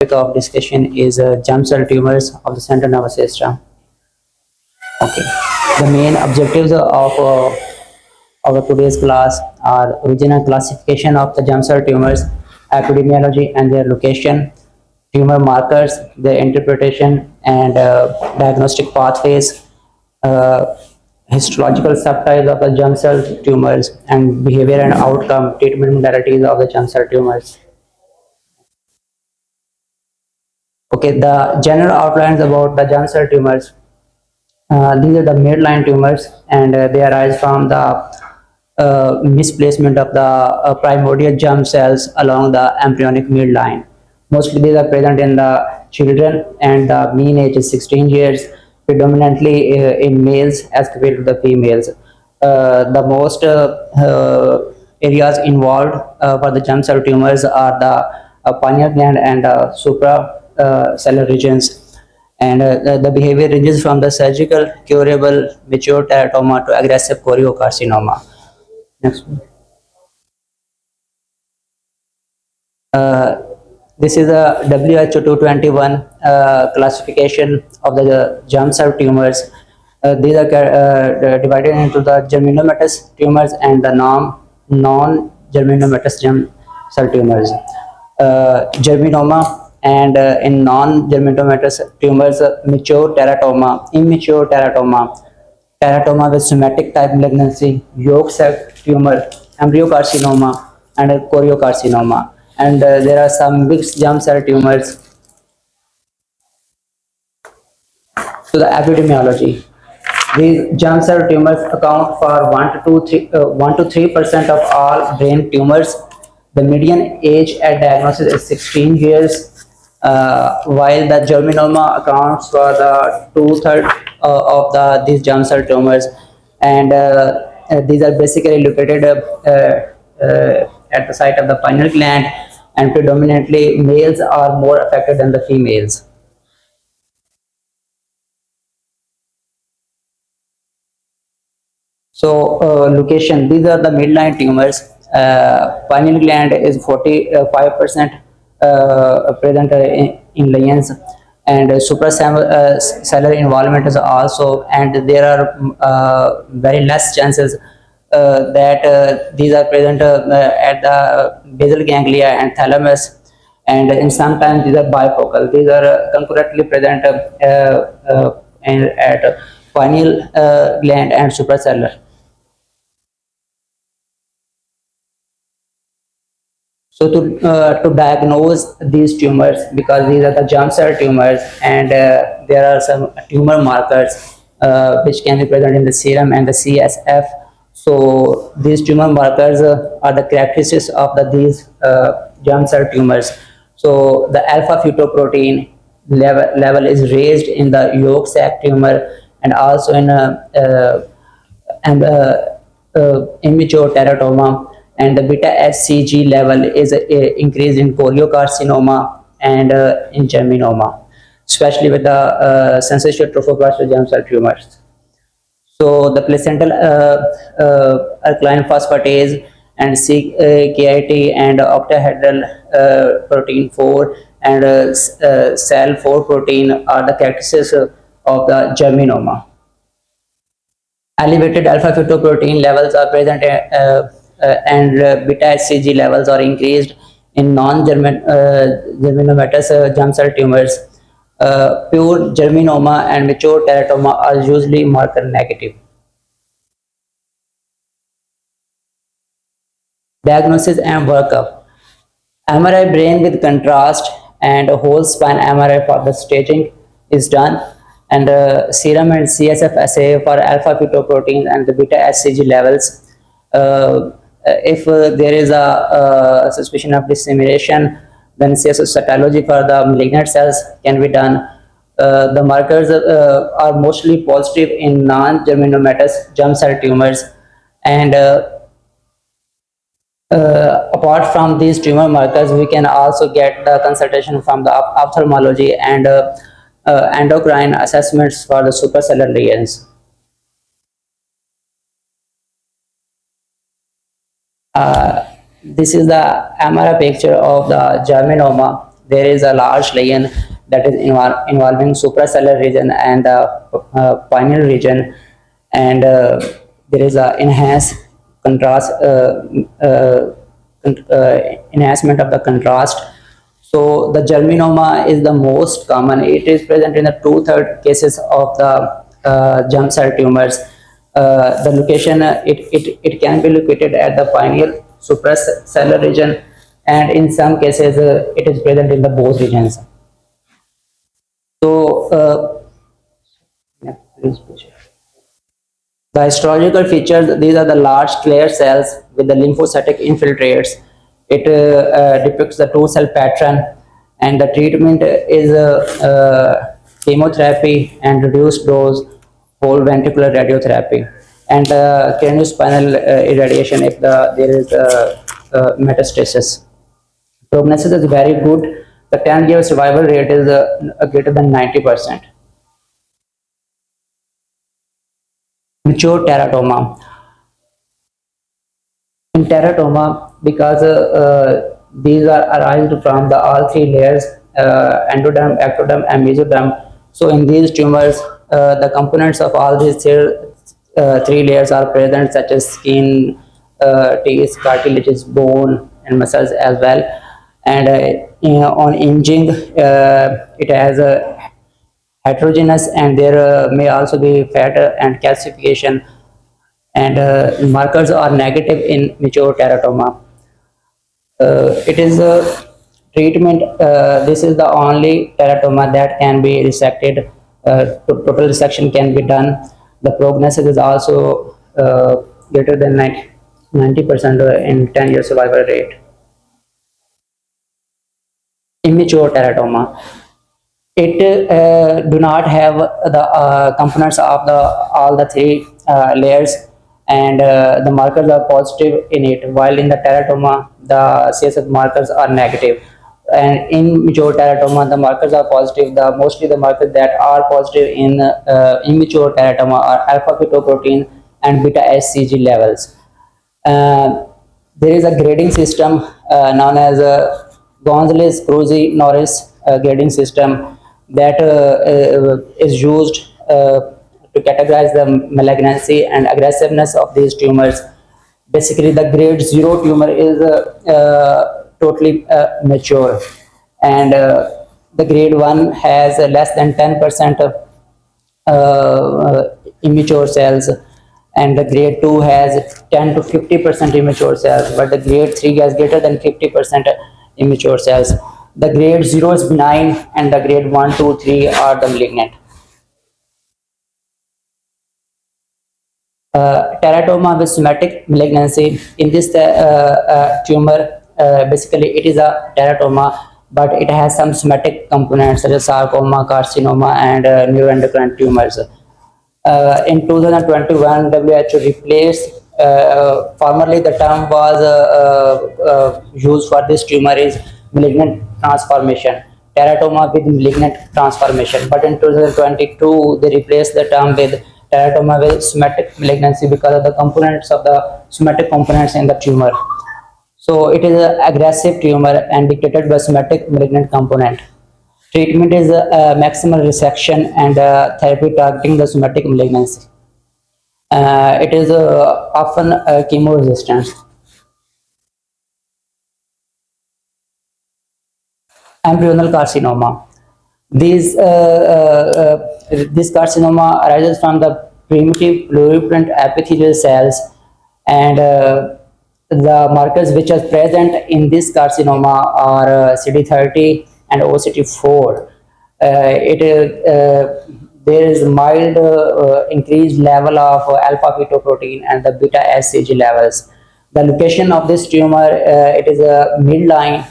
topic of discussion is germ cell tumors of the central nervous system. Okay, the main objectives of our today's class are original classification of the germ cell tumors, epidemiology and their location, tumor markers, their interpretation and diagnostic pathways, uh, histological subtypes of the germ cell tumors, and behavior and outcome treatment modalities of the germ cell tumors. Okay, the general outlines about the germ cell tumors. These are the midline tumors, and they arise from the misplacement of the primordial germ cells along the embryonic midline. Mostly these are present in the children, and the mean age is 16 years, predominantly in males as compared to the females. The most areas involved for the germ cell tumors are the pineal gland and supracellular regions, and the behavior ranges from the surgical, curable, mature teratoma to aggressive choriocarcinoma. Next one. Uh, this is a WHO 221 classification of the germ cell tumors. These are divided into the germinomatous tumors and the non-germinomatous germ cell tumors. Germinoma, and in non-germinomatous tumors, mature teratoma, immature teratoma, teratoma with somatic type malignancy, yolk sac tumor, embryocarcinoma, and choriocarcinoma. And there are some mixed germ cell tumors. So the epidemiology. These germ cell tumors account for 1 to 3% of all brain tumors. The median age at diagnosis is 16 years, while the germinoma accounts for the two-thirds of these germ cell tumors, and these are basically located at the site of the pineal gland, and predominantly males are more affected than the females. So location, these are the midline tumors. Pineal gland is 45% present in lions, and supracellular involvement is also, and there are very less chances that these are present at the basal ganglia and thalamus, and in sometimes these are bifocal. These are concurrently present at pineal gland and supracellular. So to diagnose these tumors, because these are the germ cell tumors, and there are some tumor markers which can be present in the serum and the CSF. So these tumor markers are the characteristics of these germ cell tumors. So the alpha fetoprotein level is raised in the yolk sac tumor, and also in immature teratoma, and the beta HCG level is increased in choriocarcinoma and in germinoma, especially with the sensational trophoblast germ cell tumors. So the placental alkaline phosphatase and KIT and octahedral protein 4 and cell 4 protein are the characteristics of the germinoma. Elevated alpha fetoprotein levels are present, and beta HCG levels are increased in non-germinomatous germ cell tumors. Pure germinoma and mature teratoma are usually marker negative. Diagnosis and workup. MRI brain with contrast and a whole spine MRI for the staging is done, and serum and CSF assay for alpha fetoprotein and the beta HCG levels. If there is a suspicion of dissemination, then CSF cytology for the malignant cells can be done. The markers are mostly positive in non-germinomatous germ cell tumors, and apart from these tumor markers, we can also get the consultation from the ophthalmology and endocrine assessments for the supracellular lesions. This is the MRI picture of the germinoma. there is a large lesion that is involving suprasellar region and the pineal region, and there is a enhanced contrast, enhancement of the contrast. So the germinoma is the most common. It is present in the two-third cases of the germ cell tumors. The location, it can be located at the pineal suprasellar region, and in some cases it is present in the both regions. So yeah, the histological features, these are the large clear cells with the lymphocytic infiltrates. It depicts the two-cell pattern, and the treatment is chemotherapy and reduced dose whole ventricular radiotherapy, and craniospinal irradiation if there is metastasis. Prognosis is very good. The 10-year survival rate is greater than 90%. Mature teratoma. In teratoma, because these are arised from the all three layers, endoderm, ectoderm, and mesoderm. So in these tumors, the components of all these three layers are present, such as skin, teeth, cartilages, bone, and muscles as well. And on imaging, it has a heterogeneous, and there may also be fat and calcification, and markers are negative in mature teratoma. It is a treatment, this is the only teratoma that can be resected. Total resection can be done. The prognosis is also greater than 90% in 10-year survival rate. Immature teratoma, it do not have the components of the all the three layers, and the markers are positive in it, while in the teratoma the CSF markers are negative. And in mature teratoma the markers are positive. The mostly the markers that are positive in immature teratoma are alpha fetoprotein and beta HCG levels. There is a grading system known as Gonzalez-Cruz-Norris grading system that is used to categorize the malignancy and aggressiveness of these tumors. Basically, the grade 0 tumor is totally mature, and the grade 1 has less than 10% of immature cells, and the grade 2 has 10 to 50% immature cells, but the grade 3 has greater than 50% immature cells. The grade 0 is benign, and the grade 1, 2, 3 are the malignant. Teratoma with somatic malignancy. In this tumor, basically it is a teratoma, but it has some somatic components such as sarcoma, carcinoma, and neuroendocrine tumors. In 2021, WHO replaced, formerly the term was used for this tumor is malignant transformation, teratoma with malignant transformation. But in 2022, they replaced the term with teratoma with somatic malignancy because of the components of the somatic components in the tumor. So it is an aggressive tumor and dictated by somatic malignant component. Treatment is maximal resection and therapy targeting the somatic malignancy. It is often chemo resistant. Embryonal carcinoma. This carcinoma arises from the primitive pluripotent epithelial cells, and the markers which are present in this carcinoma are CD30 and OCT4. There is mild increased level of alpha fetoprotein and the beta HCG levels. The location of this tumor, it is a midline,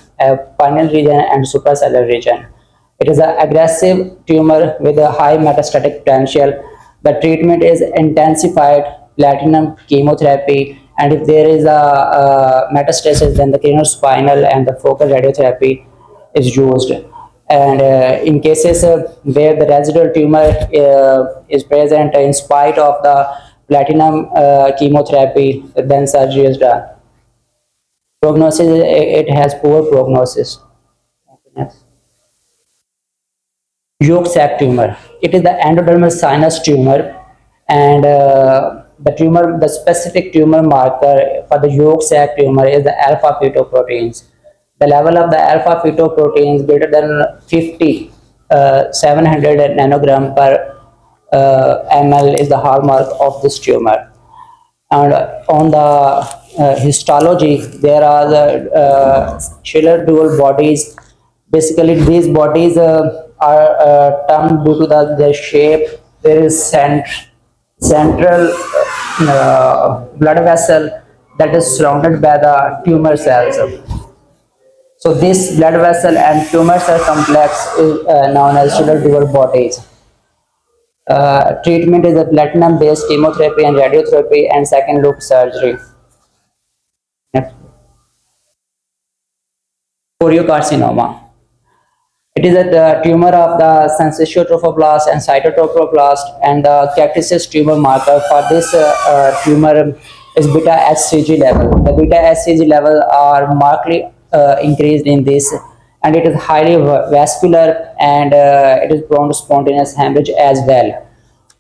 pineal region, and suprasellar region. It is an aggressive tumor with a high metastatic potential. The treatment is intensified platinum chemotherapy, and if there is a metastasis, then the craniospinal and the focal radiotherapy is used. And in cases where the residual tumor is present in spite of the platinum chemotherapy, then surgery is done. Prognosis, it has poor prognosis. Next. Yolk sac tumor. It is the endodermal sinus tumor, and the specific tumor marker for the yolk sac tumor is the alpha fetoproteins. The level of the alpha fetoproteins greater than 50, 700 nanogram per ml is the hallmark of this tumor. And on the histology, there are the Schiller dual bodies. Basically, these bodies are termed due to their shape. There is central blood vessel that is surrounded by the tumor cells. So this blood vessel and tumor cell complex is known as Schiller dual bodies. Treatment is a platinum based chemotherapy and radiotherapy and second look surgery. Next. Choriocarcinoma. It is a tumor of the syncytiotrophoblast and cytotrophoblast, and the characteristic tumor marker for this tumor is beta HCG level. The beta HCG level are markedly increased in this, and it is highly vascular, and it is prone to spontaneous hemorrhage as well.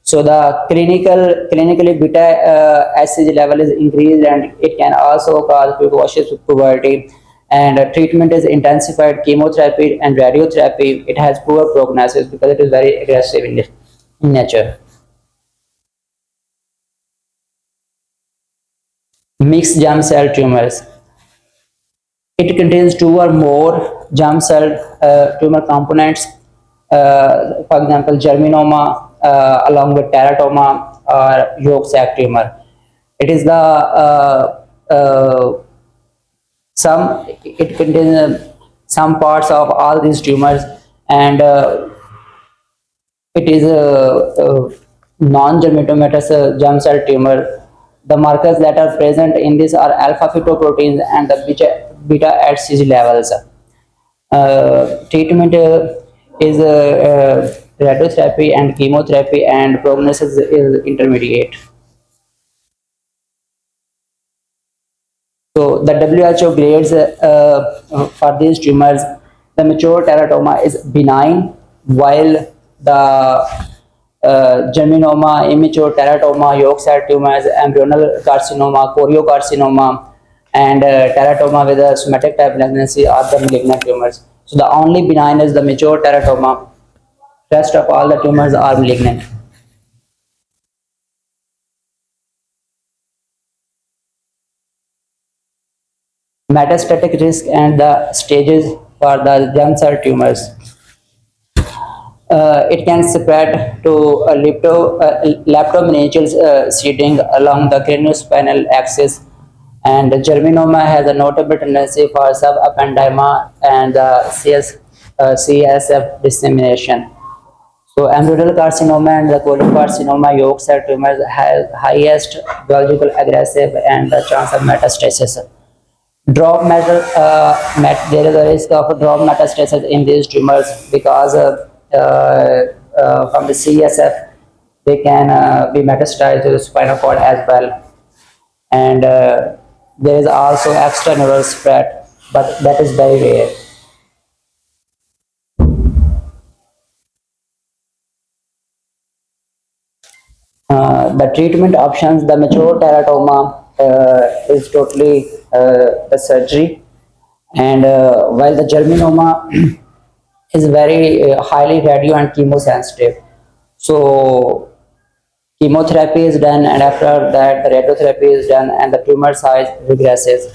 So the clinically beta HCG level is increased, and it can also cause precocious puberty. And treatment is intensified chemotherapy and radiotherapy. It has poor prognosis because it is very aggressive in nature. Mixed germ cell tumors. It contains two or more germ cell tumor components. For example, germinoma along with teratoma or yolk sac tumor. It is the it contains some parts of all these tumors, and it is a non-germatomatous germ cell tumor. The markers that are present in this are alpha fetoproteins and the beta HCG levels. Treatment is radiotherapy and chemotherapy, and prognosis is intermediate. So the WHO grades for these tumors, the mature teratoma is benign, while the germinoma, immature teratoma, yolk sac tumors, embryonal carcinoma, choriocarcinoma, and teratoma with a somatic type malignancy are the malignant tumors. So the only benign is the mature teratoma. Rest of all the tumors are malignant. Metastatic risk and the stages for the germ cell tumors. It can spread to leptomeningeal seeding along the craniospinal axis, and germinoma has a notable tendency for subependyma and CSF dissemination. So embryonal carcinoma and the choliocarcinoma yolk cell tumors have highest biological aggressive and the chance of metastasis. There is a risk of drop metastasis in these tumors because from the CSF they can be metastasized to the spinal cord as well, and there is also extraneural spread, but that is very rare. The treatment options, the mature teratoma is totally the surgery, and while the germinoma is very highly radio and chemosensitive. So chemotherapy is done, and after that the radiotherapy is done, and the tumor size regresses,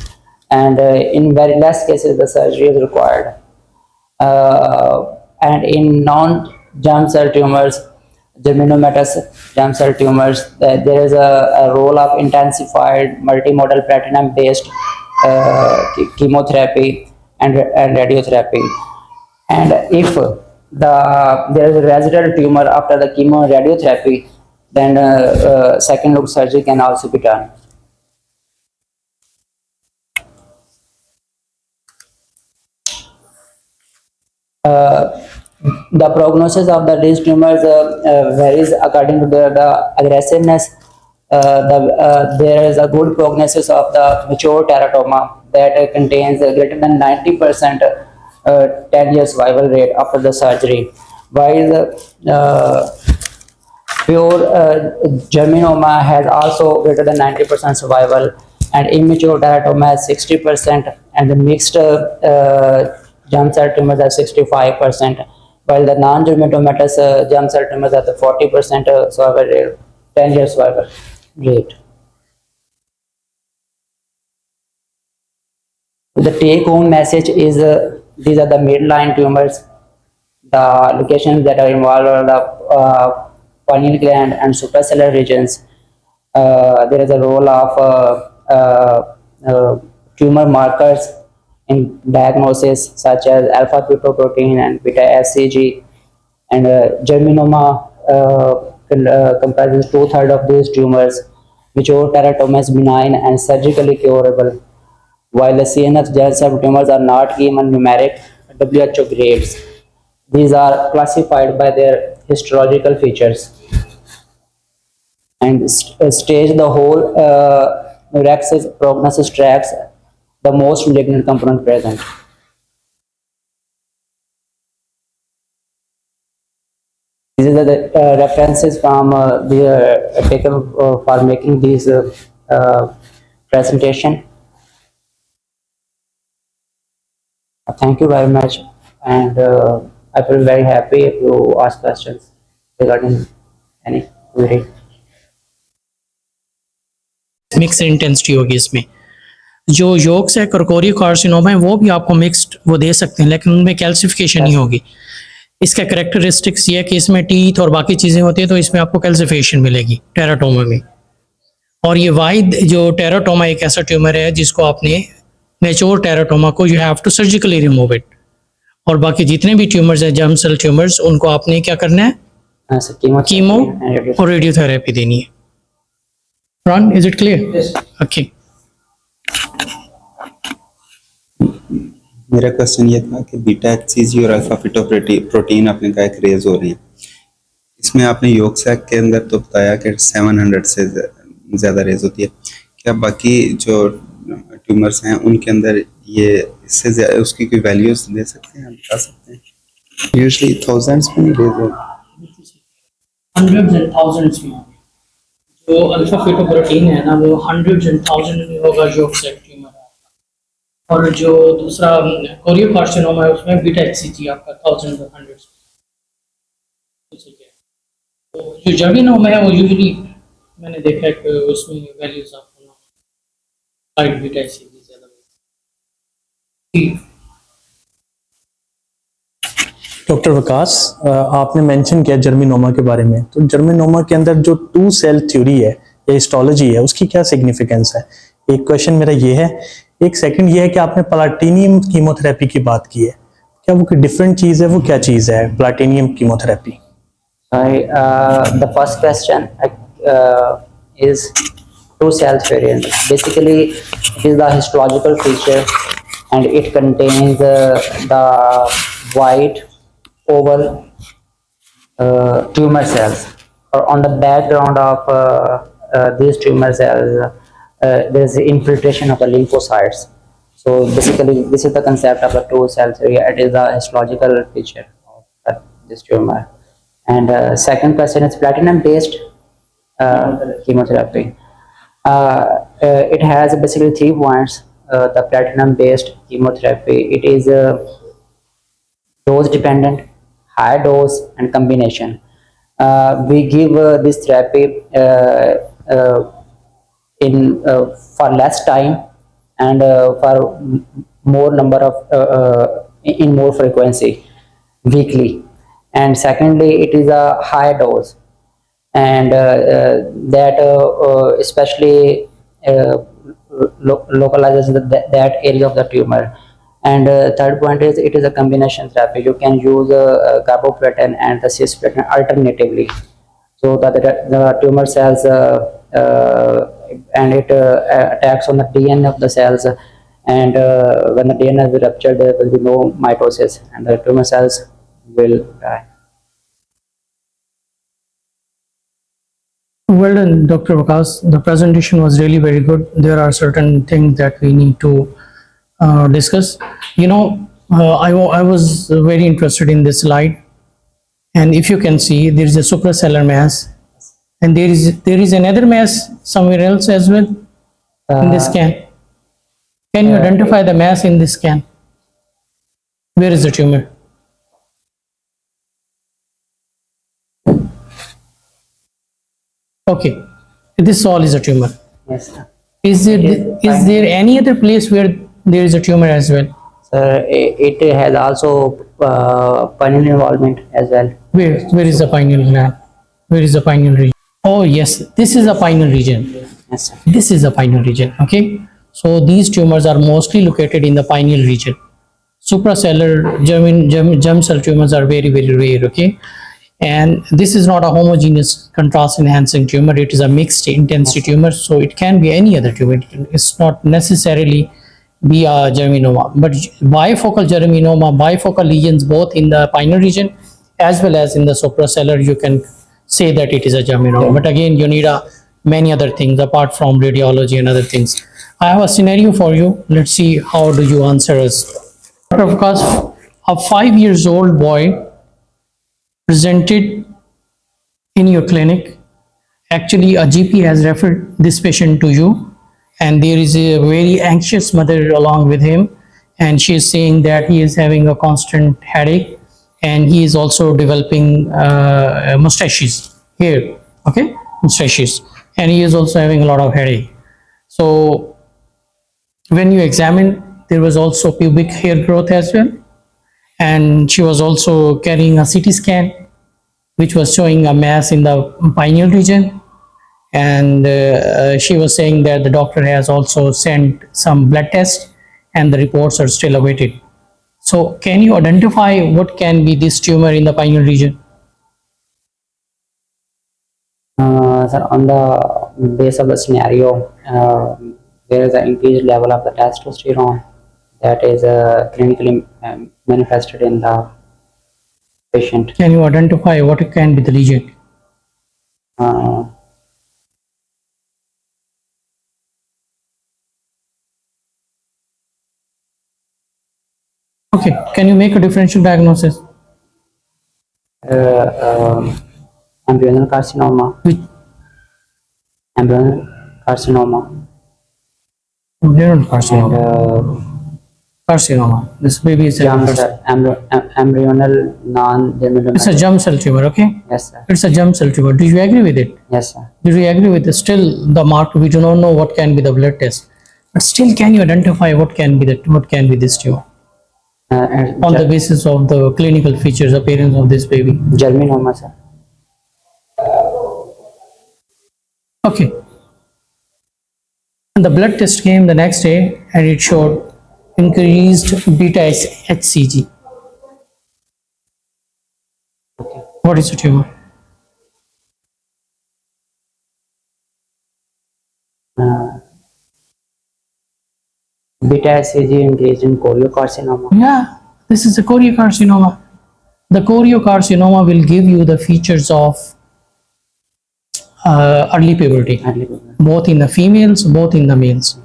and in very less cases the surgery is required. And in non-germ cell tumors, germinomatous germ cell tumors, there is a role of intensified multimodal platinum based chemotherapy and radiotherapy. And if there is a residual tumor after the chemo and radiotherapy, then second look surgery can also be done. The prognosis of these tumors varies according to the aggressiveness. There is a good prognosis of the mature teratoma that contains greater than 90% 10-year survival rate after the surgery. while pure germinoma has also greater than 90% survival, and immature teratoma has 60%, and the mixed germ cell tumors have 65%, while the non-germatomatous germ cell tumors have the 40% survival rate, 10-year survival rate. The take-home message is these are the midline tumors. The locations that are involved are the pineal gland and suprasellar regions. There is a role of tumor markers in diagnosis, such as alpha fetoprotein and beta SCG, and germinoma comprises two-thirds of these tumors, which are teratoma is benign and surgically curable, while the CNS gel cell tumors are not given numeric WHO grades. These are classified by their histological features and stage the whole Rex's prognosis tracks the most malignant component present. These are the references from taken for making these presentation. Thank you very much, and I feel very happy if you ask questions regarding any query. Mix intensity होगी इसमें। जो yolks है कर्कोरी carcinoma है वो भी आपको mixed वो दे सकते हैं, लेकिन उनमें कैल्सिफिकेशन नहीं होगी। इसका करेक्टरिस्टिक्स ये है कि इसमें टीथ और बाकी चीज़ें होती हैं, तो इसमें आपको कैल्सिफिकेशन मिलेगी टेराटोमा में। और ये वाइड जो टेराटोमा एक ऐसा ट्यूमर है जिसको आपने मैच्योर टेराटोमा को you have to surgically remove it, और बाकी जितने भी ट्यूमर्स हैं जर्म सेल ट्यूमर्स उनको आपने क्या करना है, कीमो और रेडियोथेरेपी देनी है। Ron, is it clear? Yes. Okay. मेरा क्वेश्चन ये था कि बीटा HCG और अल्फा फिटोप्रोटीन आपने कहा कि रेज हो रही है, इसमें आपने योग सैक के अंदर तो बताया कि 700 से ज़्यादा रेज होती है, क्या बाकी जो ट्यूमर्स हैं उनके अंदर ये इससे ज़्यादा उसकी कोई वैल्यूज दे सकते हैं, बता सकते हैं? यूजुअली थाउजेंड्स में रेज होती, हंड्रेड्स एंड थाउजेंड्स में। जो अल्फा फिटोप्रोटीन है ना वो हंड्रेड्स एंड थाउजेंड में होगा योग सैक ट्यूमर है, और जो दूसरा कोरियो कार्सिनोमा है उसमें बीटा HCG आपका थाउजेंड और हंड्रेड्स। तो जो जर्मिनोमा है वो यूजुअली मैंने देखा है कि उसमें वैल्यूज आपको साइड बीटा HCG ज़्यादा। डॉक्टर विकास, आपने मेंशन किया जर्मिनोमा के बारे में, तो जर्मिनोमा के अंदर जो टू सेल थ्योरी है या हिस्टोलॉजी है उसकी क्या सिग्निफिकेंस है? एक क्वेश्चन मेरा ये है। एक सेकंड ये है कि आपने प्लाटिनियम कीमोथेरेपी की बात की है, क्या वो कोई डिफरेंट चीज़ है? वो क्या चीज़ है platinum chemotherapy? The first question is two cell variant. Basically, it is the histological feature, and it contains the white oval tumor cells. Or on the background of these tumor cells, there is the infiltration of the lymphocytes. So basically, this is the concept of the two cells. It is the histological feature of this tumor. And second question is platinum-based chemotherapy. It has basically 3 points. The platinum-based chemotherapy, it is dose-dependent, high dose, and combination. We give this therapy for less time and for more number of in more frequency weekly. And secondly, it is a high dose, and that especially localizes that area of the tumor. And third point is it is a combination therapy. You can use carboplatin and the cisplatin alternatively, so that the tumor cells and it attacks on the DNA of the cells, and when the DNA is ruptured, there will be no mitosis, and the tumor cells will die. Well done, Dr. Vikas. The presentation was really very good. There are certain things that we need to discuss. You know, I was very interested in this slide. and if you can see, there is a suprasellar mass, and there is another mass somewhere else as well in this scan. Can you identify the mass in this scan? Where is the tumor? Okay, this all is a tumor. Yes, sir. Is there any other place where there is a tumor as well? Sir, it has also pineal involvement as well. Where is the pineal gland? Where is the pineal region? Oh yes, this is the pineal region. Yes, sir. This is the pineal region. Okay, so these tumors are mostly located in the pineal region. Suprasellar germ cell tumors are very rare. Okay, and this is not a homogeneous contrast enhancing tumor. It is a mixed intensity tumor, so it can be any other tumor. It's not necessarily be a germinoma, but bifocal germinoma, bifocal lesions both in the pineal region as well as in the suprasellar, you can say that it is a germinoma. But again, you need many other things apart from radiology and other things. I have a scenario for you. Let's see how do you answer us. Dr. Vikas, a 5-year-old boy presented in your clinic. Actually, a GP has referred this patient to you, and there is a very anxious mother along with him, and she is saying that he is having a constant headache, and he is also developing mustaches here. Okay, mustaches, and he is also having a lot of headache. So when you examine, there was also pubic hair growth as well, and she was also carrying a CT scan which was showing a mass in the pineal region, and she was saying that the doctor has also sent some blood tests and the reports are still awaited. So can you identify what can be this tumor in the pineal region? Sir, on the base of the scenario, there is an increased level of the testosterone that is clinically manifested in the patient. Can you identify what can be the lesion? Okay, can you make a differential diagnosis? Embryonal carcinoma. Which Embryonal carcinoma. neural And carcinoma? Carcinoma. This baby is a germ carcinoma. cell, embryonal non-germinal. It's a germ cell tumor. Okay, Yes, sir. it's a germ cell tumor. Do you agree with it? Yes, sir. Do you agree with it? Still, the mark we do not know what can be the blood test, but still, can you identify what can be this tumor And on the basis of the clinical features, appearance of this baby? germinoma, sir. Okay. And the blood test came the next day, and it showed increased beta HCG. What is the tumor? Beta HCG increased in choriocarcinoma. Yeah, this is a choriocarcinoma. The choriocarcinoma will give you the features of early puberty, both in the females, both in the males.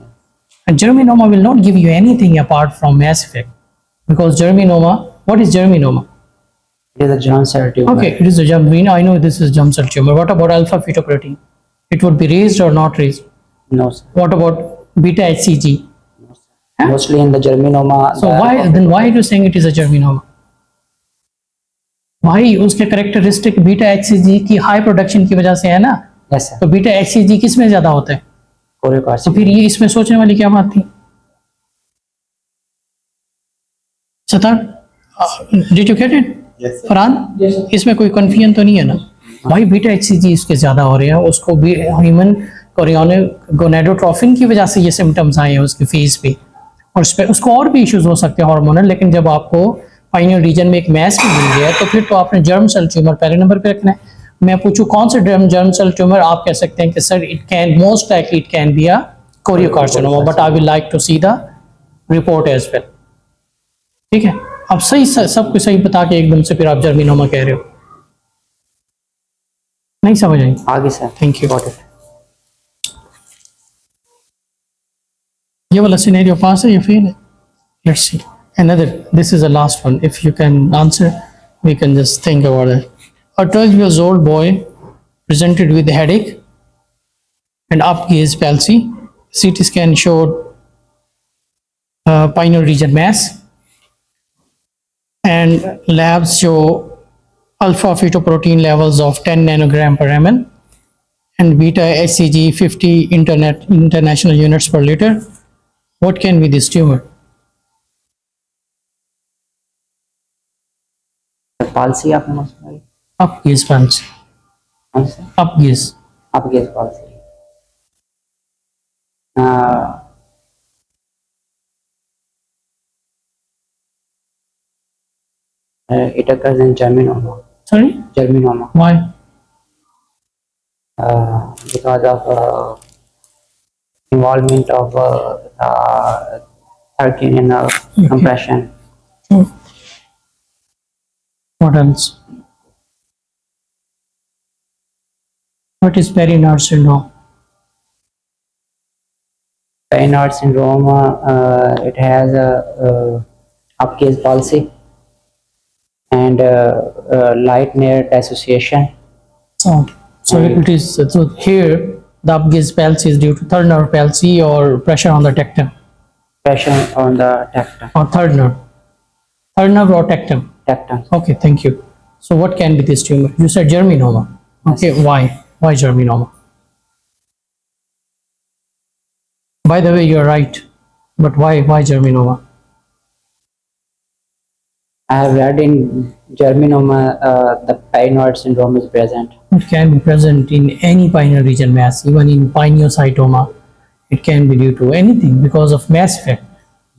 And germinoma will not give you anything apart from mass effect, because germinoma, what is germinoma? It is a germ cell tumor. Okay, it is a germ. I know this is germ cell tumor. What about alpha fetoprotein? It would be raised or not raised? No, sir. What about beta HCG? Huh? Mostly in the germinoma. So why are you saying it is a germinoma? Why? उसके characteristic beta HCG की high production की वजह से है ना? Yes, sir. तो beta HCG किस में ज्यादा होता है? तो Choriocarcinoma. फिर ये इसमें सोचने वाली क्या बात थी? Sattar, did you get it? Yes, sir. Farhan, इसमें कोई confusion तो नहीं है ना? Why beta HCG इसके ज्यादा हो रहे हैं? उसको भी ह्यूमन गोनेडोट्रोफिन की वजह से ये सिम्टम्स आए हैं उसके फेस पे, और उसको और भी इश्यूज हो सकते हैं हार्मोनल, लेकिन जब आपको पाइनियल रीजन में एक मैस भी मिल गया है तो फिर तो आपने जर्म सेल ट्यूमर पहले नंबर पे रखना है. मैं पूछूं कौन से जर्म सेल ट्यूमर, आप कह सकते हैं कि sir it can most likely it can be a choriocarcinoma, but I will like to see the report as well. ठीक है, अब सही सब कुछ सही बता के एकदम से फिर आप जर्मिनोमा कह रहे हो, नहीं समझ आई. आगे sir. Thank you. Got it. ये वाला सिनेरियो पास है या फेल है? Let's see another. This is the last one. If you can answer, we can just think about it. A 12 years old boy presented with headache and up gaze palsy. CT scan showed pineal region mass, and labs show alpha fetoprotein levels of 10 nanogram per ml and beta HCG 50 international units per liter. What can be this tumor? palsy आपने मुझसे बोली Up gaze palsy. कौन सा Up gaze. up gaze palsy it occurs in germinoma Sorry? Why? Because of involvement of third cranial nerve compression. What else? What is Perinard syndrome? Perinard syndrome, it has a up gaze palsy and light nerve association. So it is so here the up gaze palsy is due to third nerve palsy or pressure on the tectum Pressure on the tectum. or third nerve or tectum. Okay, thank you. So what can be this tumor? You said germinoma. Okay, why? Why germinoma? By the way, you're right. But why germinoma? I have read in germinoma the Perinard syndrome is present. It can be present in any pineal region mass, even in pineocytoma. It can be due to anything because of mass effect.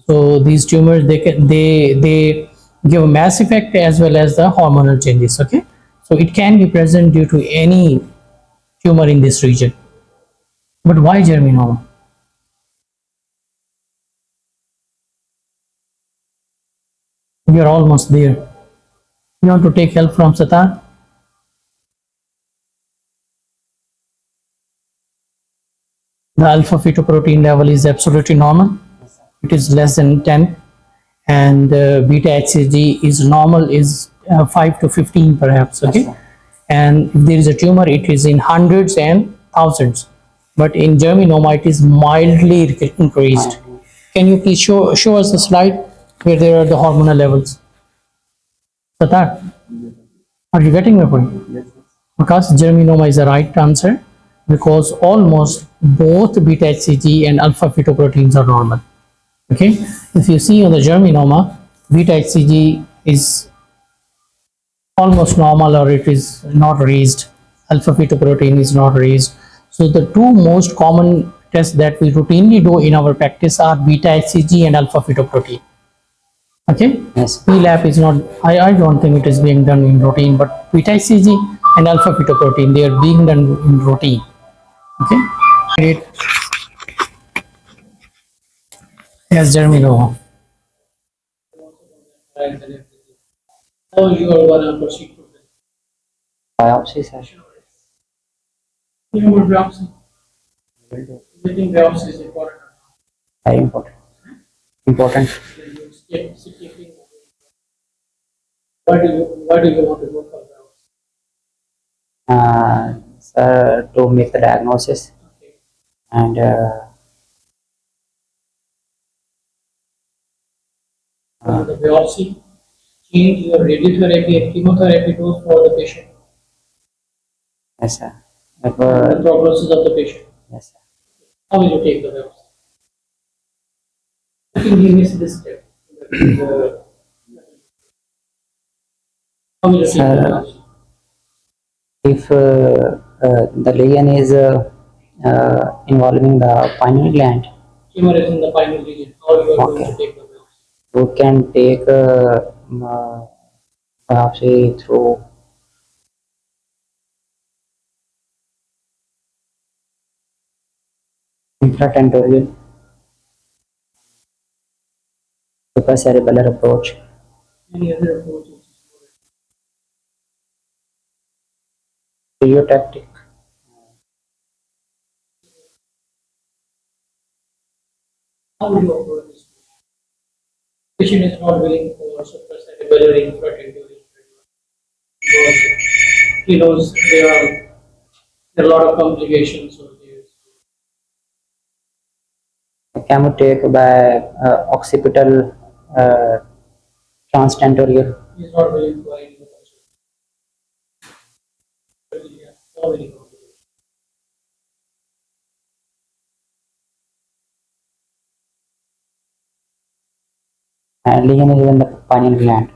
So these tumors they give a mass effect as well as the hormonal changes. Okay, so it can be present due to any tumor in this region. But why germinoma? We are almost there. You want to take help from Satar? The alpha fetoprotein level is absolutely normal. It is less than 10, and beta HCG is normal, is 5 to 15 perhaps. Okay, Yes, sir. and if there is a tumor, it is in hundreds and thousands. But in germinoma, it is mildly increased. Can you please show us the slide where there are the hormonal levels? Satar, are you getting my point? Because germinoma is the right answer because almost both beta HCG and alpha fetoproteins are normal. Okay, if you see on the germinoma, beta HCG is almost normal or it is not raised. Alpha fetoprotein is not raised. So the two most common tests that we routinely do in our practice are beta HCG and alpha fetoprotein. Okay, Yes. PLAP is not, I don't think it is being done in routine, but beta HCG and alpha fetoprotein, they are being done in routine. Okay, great. Yes, germinoma. Oh, you are going to proceed to Biopsy session. the biopsy. Getting biopsy is important. Very important. Important. Why do you want to go for biopsy? Sir, to make the diagnosis Okay. and The biopsy change your radiotherapy and chemotherapy dose for the patient. yes, sir. If, The prognosis of the patient. yes, sir. How will you take the biopsy? I think he missed this step. How will you take the Sir, biopsy? If the lesion is involving the pineal gland, Tumor is in the pineal region. How you are going Okay. to take the biopsy? we can take biopsy through infratentorial supracerebellar approach. Any other approaches? Stereotactic. How will you approach this? Patient is not willing for supracerebellar infratentorial. he knows there are a lot of complications over there. Chemotake by occipital transtentorial. He's not willing to provide any consult. But he has so many complications. And lesion is in the pineal gland.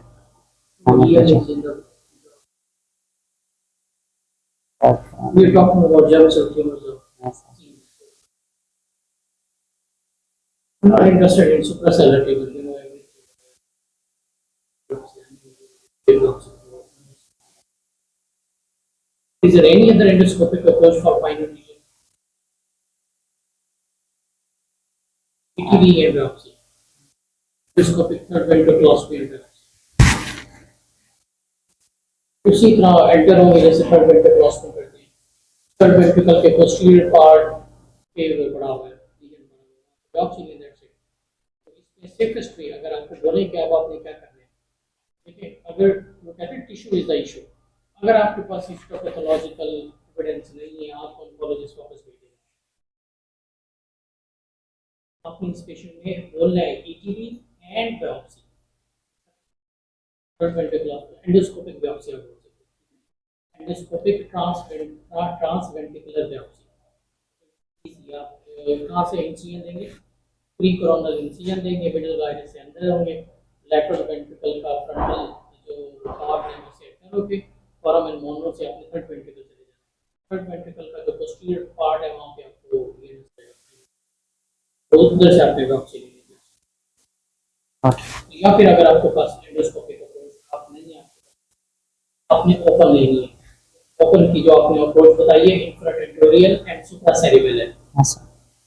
Lesion is in the. Of, We're talking about germ cell tumors. yes, I'm not interested in supracellular tumors, you know, everything. Is there any other endoscopic approach for pinal region? ETD and biopsy. Endoscopic third ventriculoscopy and biopsy. उसी तरह enter होंगे जैसे third ventricle करते हैं, third ventricle के posterior part पे बड़ा हुआ है, biopsy नहीं दैट्स इट। तो इसमें सेफेस्ट वे अगर आपको बोले कि अब आपने क्या करना है, देखिए अगर वो कहते हैं टिश्यू इज द इशू, अगर आपके पास हिस्टोपैथोलॉजिकल एविडेंस नहीं है आप ऑन्कोलॉजिस्ट वापस भेज देंगे। आपने इस पेशेंट में बोलना है ETD and biopsy, third ventricular endoscopic biopsy आप बोल सकते हैं, एंडोस्कोपिक ट्रांसवेंट्रिकुलर बायोप्सी। आप कहाँ से इंसिजन देंगे, प्री कोरोनल इंसिजन देंगे, मिडिल वायरस से अंदर होंगे, लैटरल वेंट्रिकल का फ्रंटल जो पार्ट है उससे अंदर होंगे, फोरम एंड मोनो से अपने थर्ड वेंट्रिकल चले जाएंगे। थर्ड वेंट्रिकल का जो पोस्टीरियर पार्ट है वहाँ पे आपको तो उधर से आपने बायोप्सी लेनी है। या फिर अगर आपके पास एंडोस्कोपिक अप्रोच आप नहीं है, आपने ओपन लेनी है। ओपन की जो आपने अप्रोच बताई है इंफ्राटेंटोरियल एंड सुप्रासेरिबल है,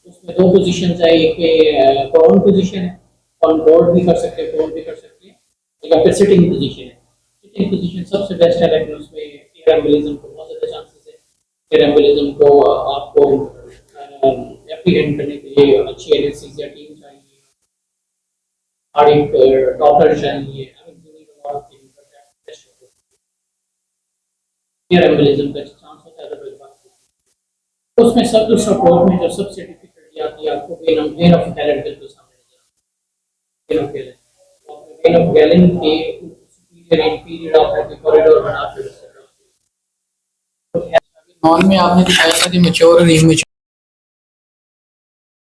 उसमें दो पोजीशंस है, एक कॉर्न पोजीशन है, ऑन बोर्ड भी कर सकते हैं, कॉर्न भी कर सकते हैं, या फिर सिटिंग पोजीशन है। सिटिंग पोजीशन सबसे बेस्ट है, लेकिन उसमें एयर एम्बोलिज्म को बहुत ज़्यादा चांसेस है। एयर एम्बोलिज्म को आपको एप्रीहेंड करने के लिए अच्छी एनेस्थीसिया टीम चाहिए, कार्डियक डॉक्टर चाहिए, एयर एम्बोलिज्म का चांस होता है। तो उसमें सब उस अप्रोच में जो सबसे डिफिकल्टी आती है आपको वेन ऑफ गैलन के सामने when of gallon, when of gallon के सुपीरियर इंफीरियर आप कॉरिडोर बना के नॉन में आपने दिखाया था कि मैच्योर और इमैच्योर